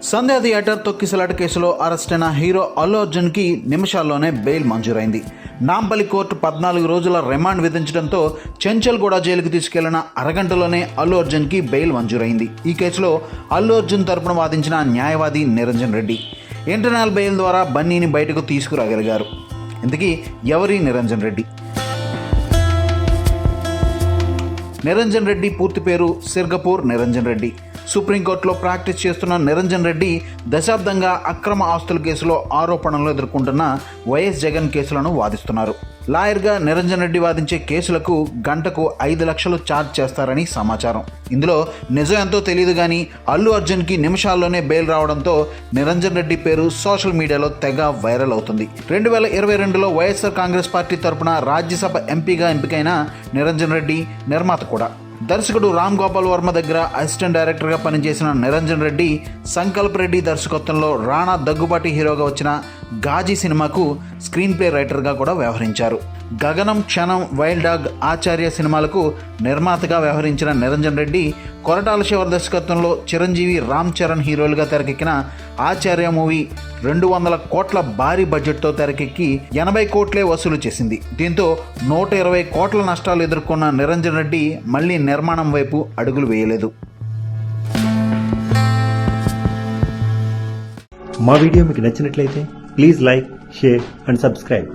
సంధ్యా theatre తొక్కిసలాట కేసులో అరెస్టైన hero Allu అర్జున్కి నిమిషాల్లోనే బెయిల్ మంజూరైంది. నాంపల్లి కోర్టు 14 రోజుల రిమాండ్ విధించడంతో చెంచల్గూడ జైలుకు తీసుకెళ్లిన అరగంటలోనే అల్లు అర్జున్కి బెయిల్ మంజూరైంది. ఈ కేసులో అల్లు అర్జున్ తరపున వాదించిన న్యాయవాది నిరంజన్ రెడ్డి ఇంటర్నల్ బెయిల్ ద్వారా బన్నీని బయటకు తీసుకురాగలిగారు. ఇంతకీ ఎవరి నిరంజన్ రెడ్డి? నిరంజన్ రెడ్డి పూర్తి పేరు సిర్గపూర్ నిరంజన్ రెడ్డి. సుప్రీంకోర్టులో ప్రాక్టీస్ చేస్తున్న నిరంజన్ రెడ్డి దశాబ్దంగా అక్రమ ఆస్తుల కేసులో ఆరోపణలు ఎదుర్కొంటున్న వైఎస్ జగన్ కేసులను వాదిస్తున్నారు. లాయర్గా నిరంజన్ రెడ్డి వాదించే కేసులకు గంటకు 5 లక్షలు ఛార్జ్ చేస్తారని సమాచారం. ఇందులో నిజం ఎంతో తెలియదు కానీ అల్లు అర్జున్కి నిమిషాల్లోనే బెయిల్ రావడంతో నిరంజన్ రెడ్డి పేరు సోషల్ మీడియాలో తెగ వైరల్ అవుతుంది. 2022లో వైఎస్ఆర్ కాంగ్రెస్ పార్టీ తరపున రాజ్యసభ ఎంపీగా ఎంపికైన నిరంజన్ రెడ్డి నిర్మాత కూడా. దర్శకుడు రామ్ గోపాల్ వర్మ దగ్గర అసిస్టెంట్ డైరెక్టర్గా పనిచేసిన నిరంజన్ రెడ్డి సంకల్ప్ రెడ్డి దర్శకత్వంలో రాణా దగ్గుబాటి హీరోగా వచ్చిన గాజీ సినిమాకు స్క్రీన్ ప్లే రైటర్గా కూడా వ్యవహరించారు. గగనం, క్షణం, వైల్డ్ డాగ్, ఆచార్య సినిమాలకు నిర్మాతగా వ్యవహరించిన నిరంజన్ రెడ్డి కొరటాల శివ దర్శకత్వంలో చిరంజీవి, రామ్ చరణ్ హీరోలుగా తెరకెక్కిన ఆచార్య మూవీ 200 కోట్ల భారీ బడ్జెట్తో తెరకెక్కి 80 కోట్లే వసూలు చేసింది. దీంతో 120 కోట్ల నష్టాలు ఎదుర్కొన్న నిరంజన్ రెడ్డి మళ్లీ నిర్మాణం వైపు అడుగులు వేయలేదు. మా వీడియో మీకు నచ్చినట్లయితే please like, share and subscribe.